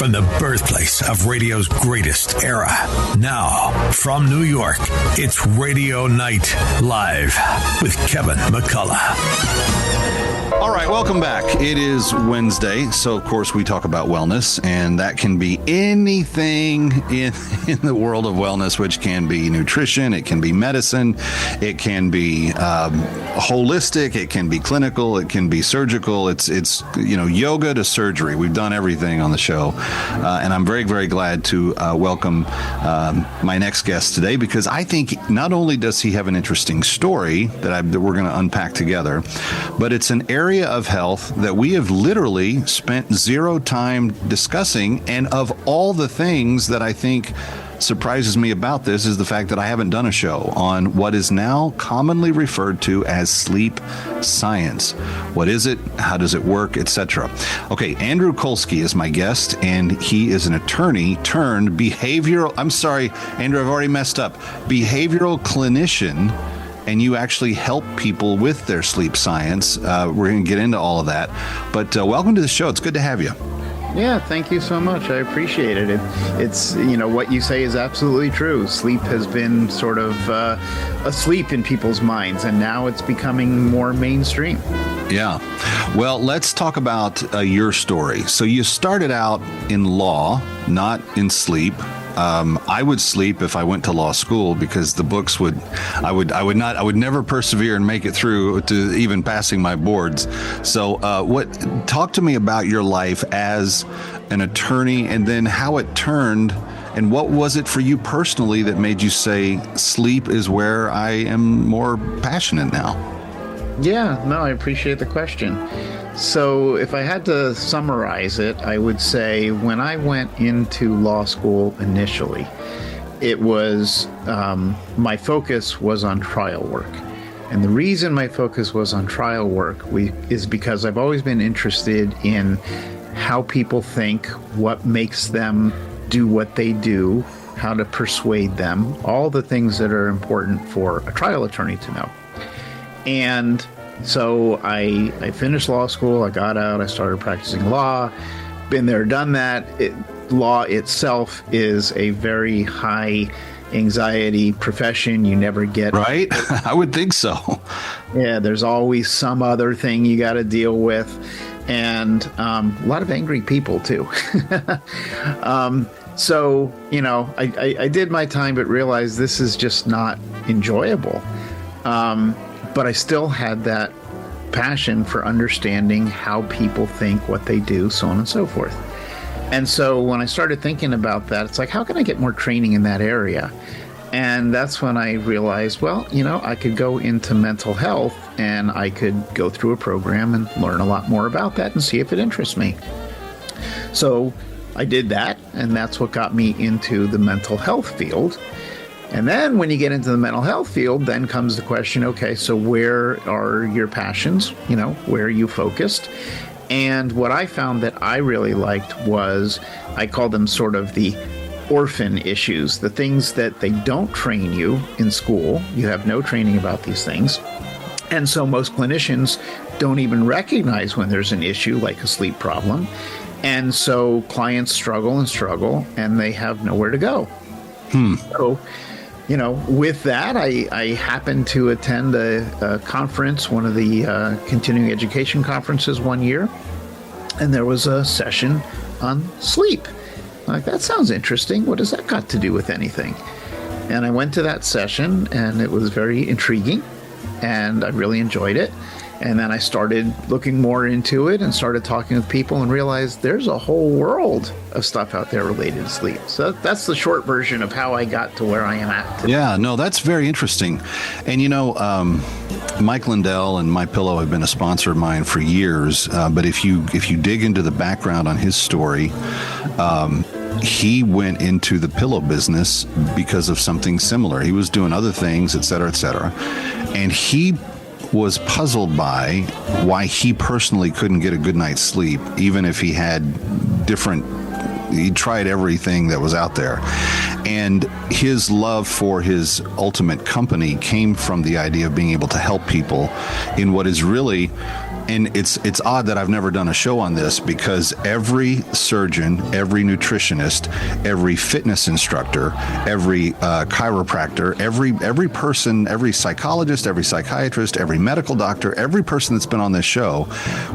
from the birthplace of radio's greatest era. Now, from New York, it's Radio Night Live with Kevin McCullough. All right, welcome back. It is Wednesday, so of course we talk about wellness, and that can be anything in the world of wellness, which can be nutrition, it can be medicine, it can be holistic, it can be clinical, it can be surgical. It's yoga to surgery. We've done everything on the show, and I'm very, very glad to welcome my next guest today, because I think not only does he have an interesting story that we're going to unpack together, but it's an area of health that we have literally spent zero time discussing. And of all the things that I think surprises me about this is the fact that I haven't done a show on what is now commonly referred to as sleep science. What is it? How does it work? Etc. Okay, Andrew Colsky is my guest, and he is an attorney turned behavioral. I'm sorry, Andrew, I've already messed up. Behavioral clinician. And you actually help people with their sleep science. We're going to get into all of that. But welcome to the show. It's good to have you. Yeah, thank you so much. I appreciate it. It's what you say is absolutely true. Sleep has been sort of asleep in people's minds, and now it's becoming more mainstream. Yeah. Well, let's talk about your story. So you started out in law, not in sleep. I would sleep if I went to law school, because the books I would never persevere and make it through to even passing my boards. So talk to me about your life as an attorney, and then how it turned, and what was it for you personally that made you say sleep is where I am more passionate now? Yeah, no, I appreciate the question. So if I had to summarize it, I would say when I went into law school initially, it was my focus was on trial work. And the reason my focus was on trial work is because I've always been interested in how people think, what makes them do what they do, how to persuade them, all the things that are important for a trial attorney to know. And so I finished law school, I got out, I started practicing law, been there, done that. Law itself is a very high anxiety profession. You never get... Right? I would think so. Yeah, there's always some other thing you got to deal with, and a lot of angry people too. So, I did my time, but realized this is just not enjoyable. But I still had that passion for understanding how people think, what they do, so on and so forth. And so when I started thinking about that, it's like, how can I get more training in that area? And that's when I realized, well, I could go into mental health, and I could go through a program and learn a lot more about that and see if it interests me. So I did that, and that's what got me into the mental health field. And then when you get into the mental health field, then comes the question, okay, so where are your passions? Where are you focused? And what I found that I really liked was, I call them sort of the orphan issues, the things that they don't train you in school. You have no training about these things. And so most clinicians don't even recognize when there's an issue like a sleep problem. And so clients struggle, and they have nowhere to go. So, with that, I happened to attend a conference, one of the continuing education conferences one year, and there was a session on sleep. Like, that sounds interesting. What does that got to do with anything? And I went to that session, and it was very intriguing, and I really enjoyed it. And then I started looking more into it and started talking with people and realized there's a whole world of stuff out there related to sleep. So that's the short version of how I got to where I am at today. Yeah, no, that's very interesting. And, Mike Lindell and My Pillow have been a sponsor of mine for years. But if you dig into the background on his story, he went into the pillow business because of something similar. He was doing other things, et cetera, et cetera. And he was puzzled by why he personally couldn't get a good night's sleep, even if he had he tried everything that was out there. And his love for his ultimate company came from the idea of being able to help people in what is really And it's odd that I've never done a show on this, because every surgeon, every nutritionist, every fitness instructor, every chiropractor, every person, every psychologist, every psychiatrist, every medical doctor, every person that's been on this show,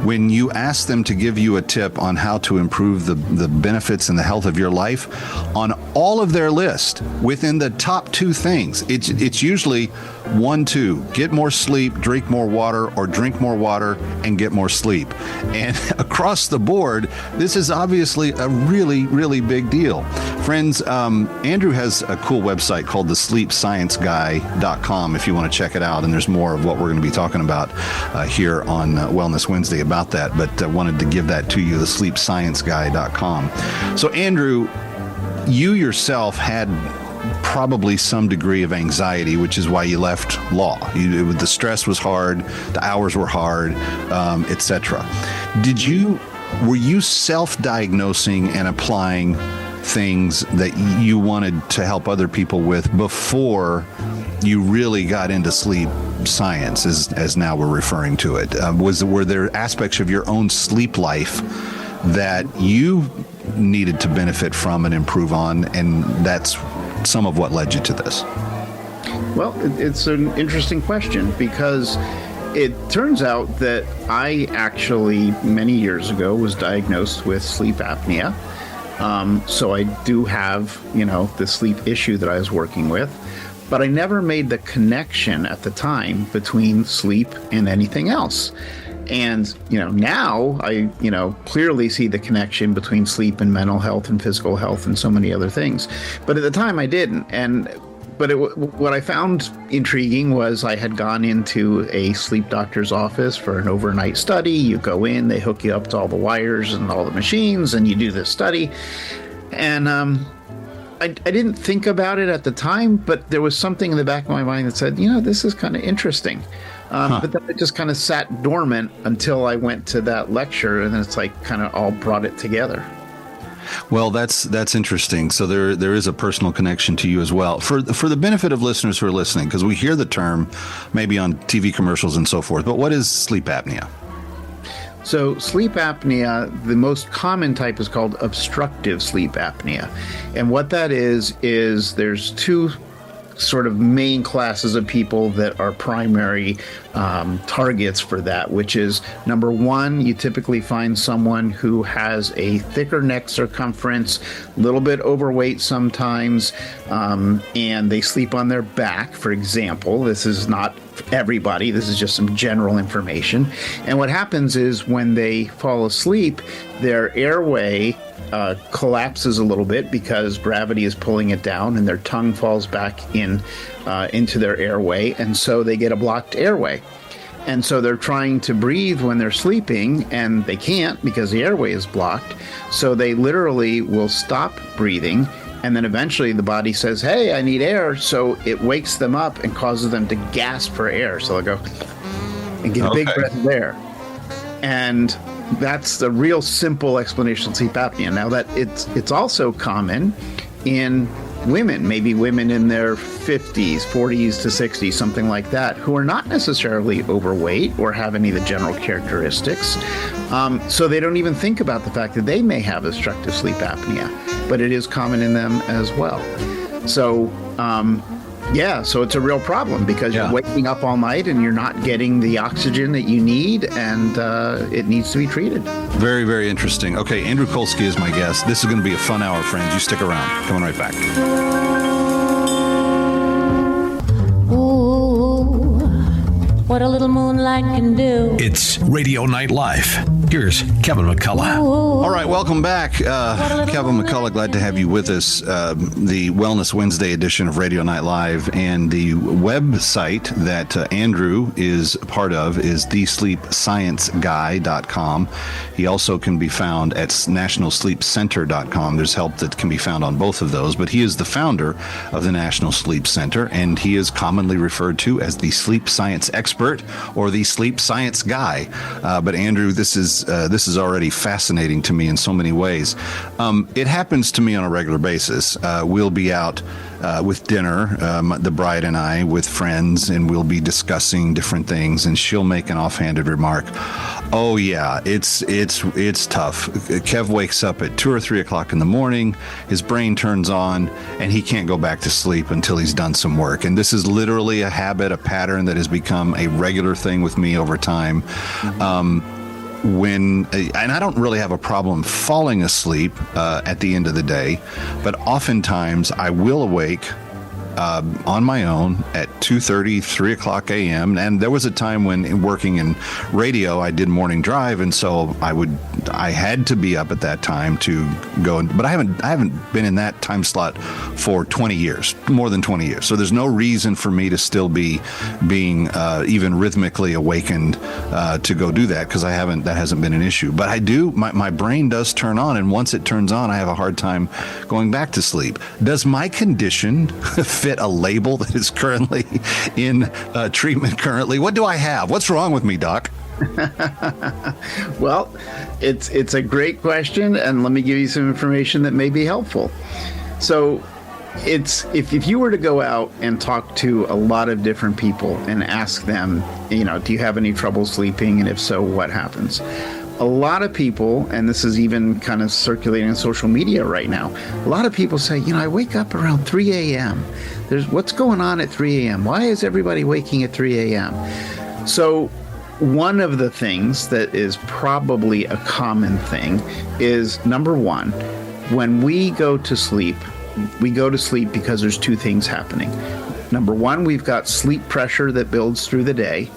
when you ask them to give you a tip on how to improve the benefits and the health of your life, on all of their list, within the top 2 things, it's usually 1, 2, get more sleep, drink more water, or drink more water and get more sleep. And across the board, this is obviously a really, really big deal. Friends, Andrew has a cool website called the sleepscienceguy.com if you want to check it out. And there's more of what we're going to be talking about here on Wellness Wednesday about that. But I wanted to give that to you, the sleepscienceguy.com. So, Andrew, you yourself had probably some degree of anxiety, which is why you left law. The stress was hard, the hours were hard, etc. Were you self-diagnosing and applying things that you wanted to help other people with before you really got into sleep science, as now we're referring to it? Were there aspects of your own sleep life that you needed to benefit from and improve on, and that's some of what led you to this? Well, it's an interesting question, because it turns out that I actually, many years ago, was diagnosed with sleep apnea. So I do have, the sleep issue that I was working with, but I never made the connection at the time between sleep and anything else. And, now I, clearly see the connection between sleep and mental health and physical health and so many other things. But at the time I didn't. But what I found intriguing was I had gone into a sleep doctor's office for an overnight study. You go in, they hook you up to all the wires and all the machines, and you do this study. And I didn't think about it at the time, but there was something in the back of my mind that said, this is kind of interesting. But then it just kind of sat dormant until I went to that lecture, and then it's like kind of all brought it together. Well, that's interesting. So there is a personal connection to you as well. For the benefit of listeners who are listening, because we hear the term maybe on TV commercials and so forth, but what is sleep apnea? So sleep apnea, the most common type is called obstructive sleep apnea. And what that is there's 2 sort of main classes of people that are primary targets for that, which is, number 1, you typically find someone who has a thicker neck circumference, a little bit overweight sometimes, and they sleep on their back, for example. This is not everybody. This is just some general information. And what happens is when they fall asleep, their airway collapses a little bit because gravity is pulling it down, and their tongue falls back into their airway, and so they get a blocked airway. And so they're trying to breathe when they're sleeping, and they can't because the airway is blocked. So they literally will stop breathing, and then eventually the body says, hey, I need air. So it wakes them up and causes them to gasp for air. So they'll go and get a big breath of air. And that's the real simple explanation of sleep apnea. Now that it's also common in women, maybe women in their 50s, 40s to 60s, something like that, who are not necessarily overweight or have any of the general characteristics. So they don't even think about the fact that they may have obstructive sleep apnea, but it is common in them as well. So, so it's a real problem because you're waking up all night and you're not getting the oxygen that you need, and it needs to be treated. Very, very interesting. Okay, Andrew Colsky is my guest. This is going to be a fun hour, friends. You stick around. Coming right back. Ooh, what a little moonlight can do. It's Radio Night Live. Here's Kevin McCullough. All right, welcome back. Kevin McCullough, glad to have you with us. The Wellness Wednesday edition of Radio Night Live, and the website that Andrew is part of is thesleepscienceguy.com. He also can be found at nationalsleepcenter.com. There's help that can be found on both of those, but he is the founder of the National Sleep Center, and he is commonly referred to as the sleep science expert or the sleep science guy. But Andrew, this is this is already fascinating to me in so many ways. It happens to me on a regular basis. We'll be out with dinner, the bride and I, with friends, and we'll be discussing different things, and she'll make an offhanded remark. Oh yeah, it's tough. Kev wakes up at 2 or 3 o'clock in the morning. His brain turns on, and he can't go back to sleep until he's done some work. And this is literally a habit, a pattern that has become a regular thing with me over time. And I don't really have a problem falling asleep at the end of the day, but oftentimes I will awake on my own at 2:30, 3 o'clock a.m. And there was a time when working in radio, I did morning drive, and so I had to be up at that time to go. But I haven't been in that time slot for 20 years, more than 20 years. So there's no reason for me to still be being even rhythmically awakened to go do that, because that hasn't been an issue. But I do, my brain does turn on, and once it turns on, I have a hard time going back to sleep. Does my condition fit a label that is currently in treatment currently? What do I have? What's wrong with me, Doc? Well, it's a great question, and let me give you some information that may be helpful. So if you were to go out and talk to a lot of different people and ask them, do you have any trouble sleeping? And if so, what happens? A lot of people, and this is even kind of circulating on social media right now, a lot of people say, I wake up around 3 a.m. What's going on at 3 a.m.? Why is everybody waking at 3 a.m.? So one of the things that is probably a common thing is, number one, when we go to sleep because there's two things happening. Number one, we've got sleep pressure that builds through the day.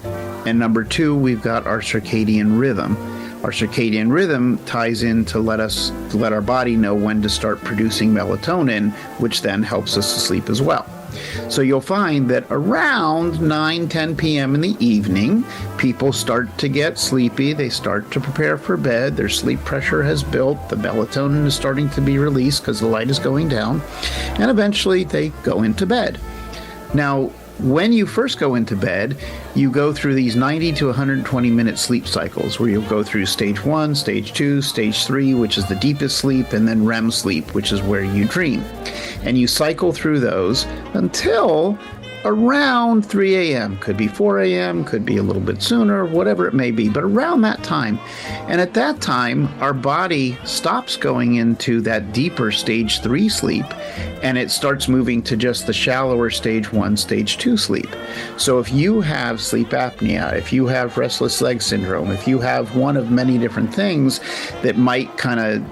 And number two, we've got our circadian rhythm. Our circadian rhythm ties in to let our body know when to start producing melatonin, which then helps us to sleep as well. So you'll find that around 9, 10 p.m. in the evening, people start to get sleepy. They start to prepare for bed. Their sleep pressure has built. The melatonin is starting to be released because the light is going down. And eventually they go into bed. Now, when you first go into bed, you go through these 90 to 120 minute sleep cycles where you'll go through stage 1, stage 2, stage 3, which is the deepest sleep, and then REM sleep, which is where you dream. And you cycle through those until around 3 a.m. Could be 4 a.m., could be a little bit sooner, whatever it may be, but around that time. And at that time, our body stops going into that deeper stage 3 sleep, and it starts moving to just the shallower stage 1, stage 2 sleep. So if you have sleep apnea, if you have restless leg syndrome, if you have one of many different things that might kind of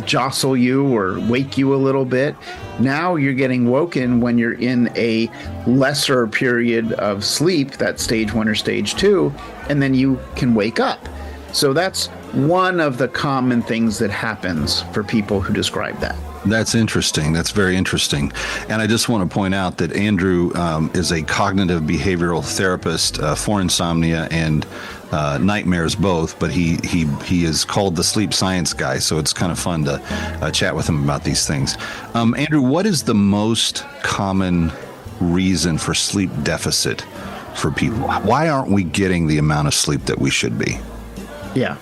jostle you or wake you a little bit, now you're getting woken when you're in a lesser period of sleep, that stage 1 or stage 2, and then you can wake up. So that's one of the common things that happens for people who describe that. That's interesting. That's very interesting. And I just want to point out that Andrew is a cognitive behavioral therapist for insomnia and nightmares both, but he is called the sleep science guy, so it's kind of fun to chat with him about these things. Andrew, what is the most common reason for sleep deficit for people? Why aren't we getting the amount of sleep that we should be? Yeah.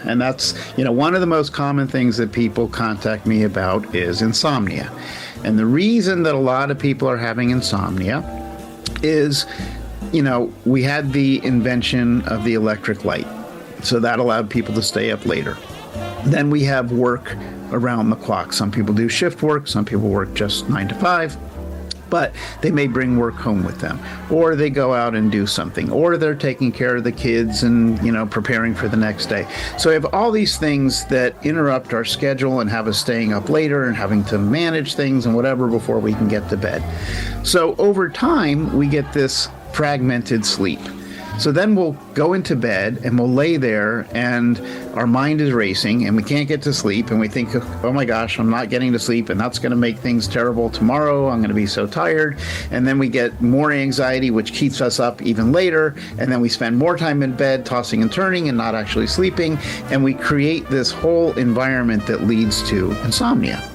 And that's, one of the most common things that people contact me about is insomnia. And the reason that a lot of people are having insomnia is, we had the invention of the electric light. So that allowed people to stay up later. Then we have work around the clock. Some people do shift work. Some people work just 9 to 5. But they may bring work home with them, or they go out and do something, or they're taking care of the kids and, preparing for the next day. So we have all these things that interrupt our schedule and have us staying up later and having to manage things and whatever before we can get to bed. So over time, we get this fragmented sleep. So then we'll go into bed and we'll lay there and our mind is racing and we can't get to sleep and we think, oh my gosh, I'm not getting to sleep and that's going to make things terrible tomorrow. I'm going to be so tired. And then we get more anxiety, which keeps us up even later. And then we spend more time in bed tossing and turning and not actually sleeping. And we create this whole environment that leads to insomnia.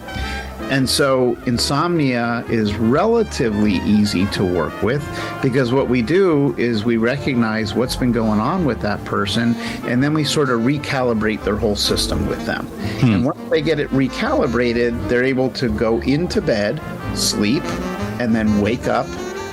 And so insomnia is relatively easy to work with, because what we do is we recognize what's been going on with that person, and then we sort of recalibrate their whole system with them. And once they get it recalibrated, they're able to go into bed, sleep, and then wake up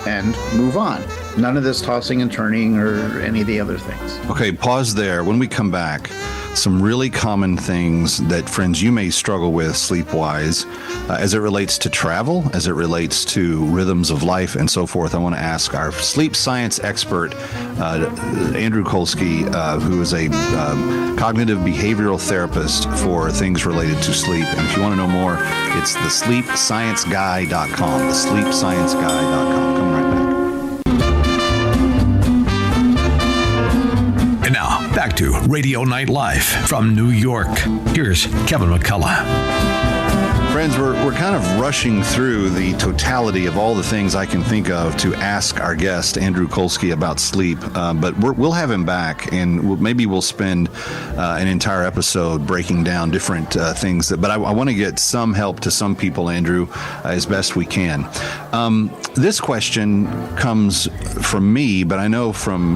and move on. None of this tossing and turning or any of the other things. Okay, pause there. When we come back, some really common things that, friends, you may struggle with sleep-wise as it relates to travel, as it relates to rhythms of life, and so forth. I want to ask our sleep science expert, Andrew Colsky, who is a cognitive behavioral therapist for things related to sleep. And if you want to know more, it's thesleepscienceguy.com, thesleepscienceguy.com. Coming right back. And now, back to Radio Night Live from New York. Here's Kevin McCullough. Friends, we're kind of rushing through the totality of all the things I can think of to ask our guest, Andrew Colsky, about sleep. But we'll have him back, and maybe we'll spend an entire episode breaking down different things. But I want to get some help to some people, Andrew, as best we can. This question comes from me, but I know from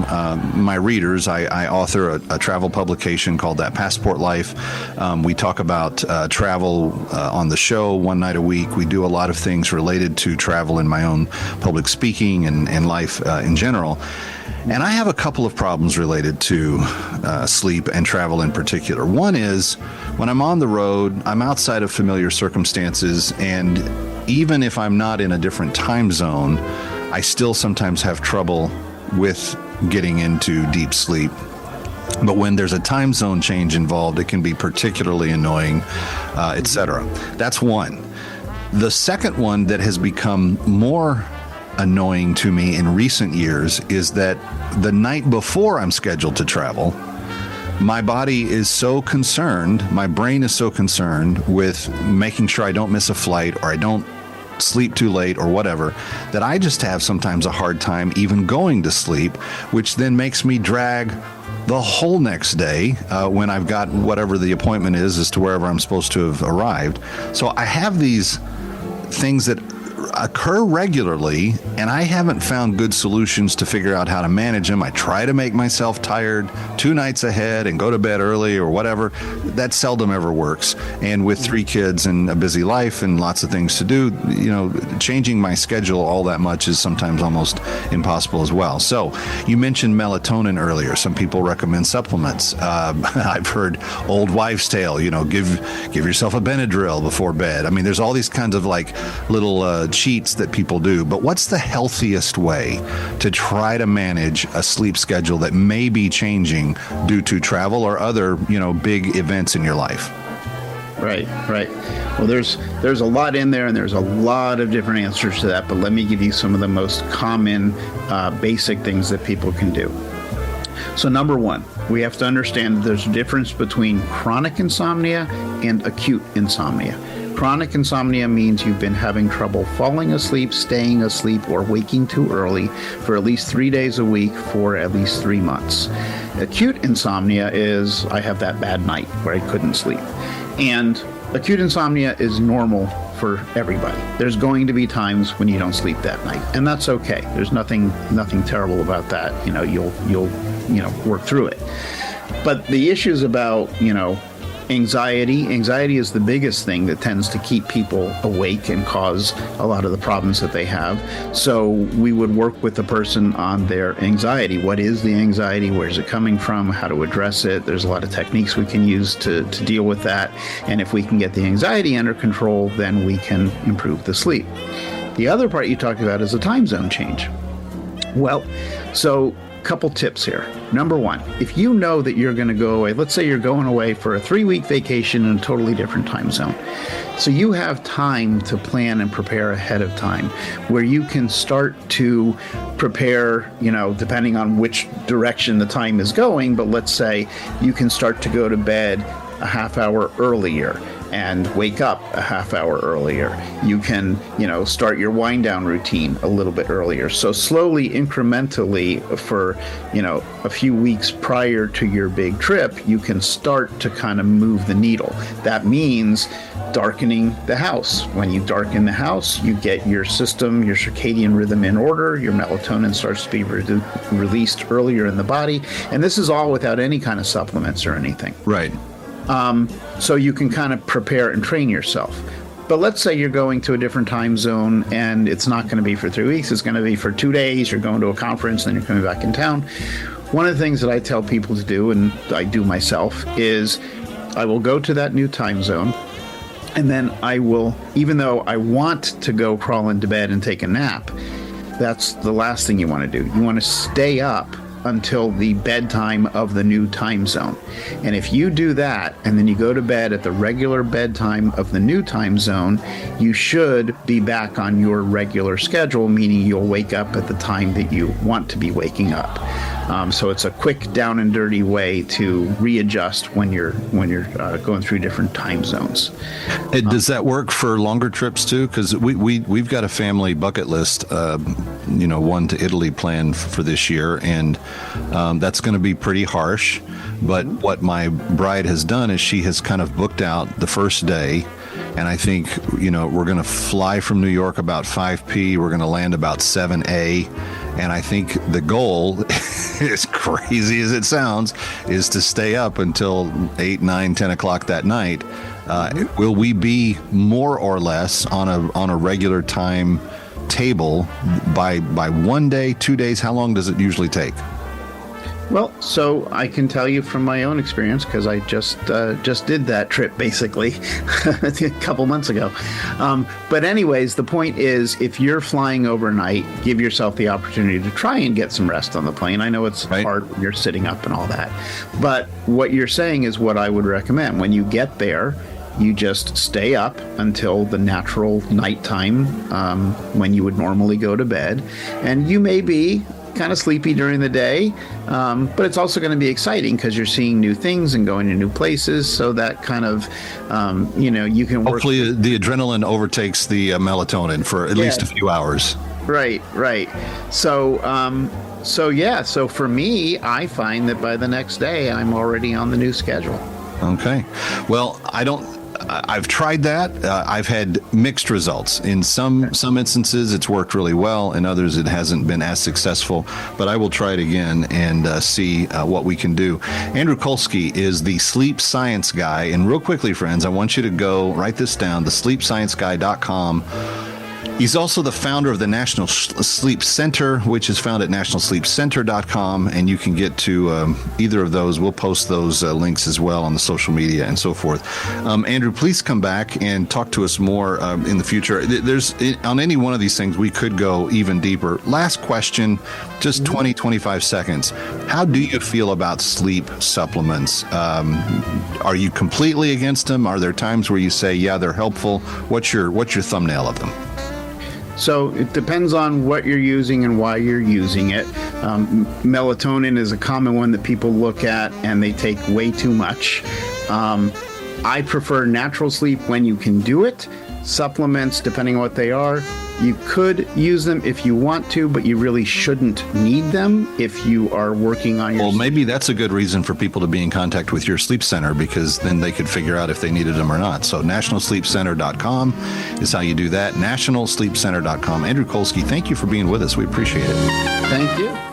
my readers. I author a travel publication called That Passport Life. We talk about travel on the show one night a week. We do a lot of things related to travel in my own public speaking and life in general. And I have a couple of problems related to sleep and travel in particular. One is when I'm on the road, I'm outside of familiar circumstances, and even if I'm not in a different time zone, I still sometimes have trouble with getting into deep sleep. But when there's a time zone change involved, it can be particularly annoying, etc. That's one. The second one that has become more annoying to me in recent years is that the night before I'm scheduled to travel, my body is so concerned, my brain is so concerned with making sure I don't miss a flight or I don't sleep too late or whatever, that I just have sometimes a hard time even going to sleep, which then makes me drag the whole next day when I've got whatever the appointment is as to wherever I'm supposed to have arrived. So I have these things that occur regularly, and I haven't found good solutions to figure out how to manage them. I try to make myself tired 2 nights ahead and go to bed early or whatever. That seldom ever works. And with 3 kids and a busy life and lots of things to do, changing my schedule all that much is sometimes almost impossible as well. So you mentioned melatonin earlier. Some people recommend supplements. I've heard old wives' tale, give yourself a Benadryl before bed. I mean, there's all these kinds of little cheats that people do, but what's the healthiest way to try to manage a sleep schedule that may be changing due to travel or other, big events in your life? Right. Well, there's a lot in there, and there's a lot of different answers to that, but let me give you some of the most common basic things that people can do. So number one, we have to understand that there's a difference between chronic insomnia and acute insomnia. Chronic insomnia means you've been having trouble falling asleep, staying asleep, or waking too early for at least 3 days a week for at least 3 months. Acute insomnia is I have that bad night where I couldn't sleep. And acute insomnia is normal for everybody. There's going to be times when you don't sleep that night, and that's okay. There's nothing terrible about that. You'll work through it. But the issues about, Anxiety is the biggest thing that tends to keep people awake and cause a lot of the problems that they have. So we would work with the person on their anxiety. What is the anxiety? Where's it coming from? How to address it? There's a lot of techniques we can use to deal with that. And if we can get the anxiety under control, then we can improve the sleep. The other part you talked about is a time zone change. Well, so couple tips here. Number one, if you know that you're going to go away, let's say you're going away for a 3-week vacation in a totally different time zone. So you have time to plan and prepare ahead of time where you can start to prepare, depending on which direction the time is going. But let's say you can start to go to bed a half hour earlier. and wake up a half hour earlier. You can, start your wind down routine a little bit earlier. So slowly, incrementally, for, a few weeks prior to your big trip, you can start to kind of move the needle. That means darkening the house. When you darken the house, you get your system, your circadian rhythm in order, your melatonin starts to be released earlier in the body. And this is all without any kind of supplements or anything. Right. So you can kind of prepare and train yourself. But let's say you're going to a different time zone and it's not going to be for 3 weeks. It's going to be for 2 days. You're going to a conference, then you're coming back in town. One of the things that I tell people to do, and I do myself, is I will go to that new time zone. And then I will, even though I want to go crawl into bed and take a nap, that's the last thing you want to do. You want to stay up until the bedtime of the new time zone. And if you do that, and then you go to bed at the regular bedtime of the new time zone, you should be back on your regular schedule, meaning you'll wake up at the time that you want to be waking up. So it's a quick down and dirty way to readjust when you're going through different time zones. Does that work for longer trips too? Because we've got a family bucket list, one to Italy planned for this year, and that's going to be pretty harsh. But what my bride has done is she has kind of booked out the first day. And I think, we're going to fly from New York about 5 p. We're going to land about 7 a. And I think the goal, as crazy as it sounds, is to stay up until 8, 9, 10 o'clock that night. Will we be more or less on a regular time table by 1 day, 2 days? How long does it usually take? Well, so I can tell you from my own experience, because I just did that trip basically a couple months ago. But anyways, the point is, if you're flying overnight, give yourself the opportunity to try and get some rest on the plane. I know it's hard when you're sitting up and all that. But what you're saying is what I would recommend. When you get there, you just stay up until the natural nighttime when you would normally go to bed. And you may be kind of sleepy during the day, but it's also going to be exciting because you're seeing new things and going to new places. So that kind of, you can work. Hopefully the adrenaline overtakes the melatonin for at least a few hours. Right. So for me, I find that by the next day, I'm already on the new schedule. Okay. Well, I've tried that. I've had mixed results. In some instances, it's worked really well. In others, it hasn't been as successful. But I will try it again and see what we can do. Andrew Colsky is the sleep science guy. And real quickly, friends, I want you to go write this down, thesleepscienceguy.com. He's also the founder of the National Sleep Center, which is found at nationalsleepcenter.com, and you can get to either of those. We'll post those links as well on the social media and so forth. Andrew, please come back and talk to us more in the future. There's on any one of these things, we could go even deeper. Last question, just 20, 25 seconds. How do you feel about sleep supplements? Are you completely against them? Are there times where you say, yeah, they're helpful? What's your thumbnail of them? So it depends on what you're using and why you're using it. Melatonin is a common one that people look at and they take way too much. I prefer natural sleep when you can do it. Supplements, depending on what they are, you could use them if you want to, but you really shouldn't need them if you are working on your Well, maybe that's a good reason for people to be in contact with your sleep center, because then they could figure out if they needed them or not. So nationalsleepcenter.com is how you do that. nationalsleepcenter.com. Andrew Colsky, thank you for being with us. We appreciate it. Thank you.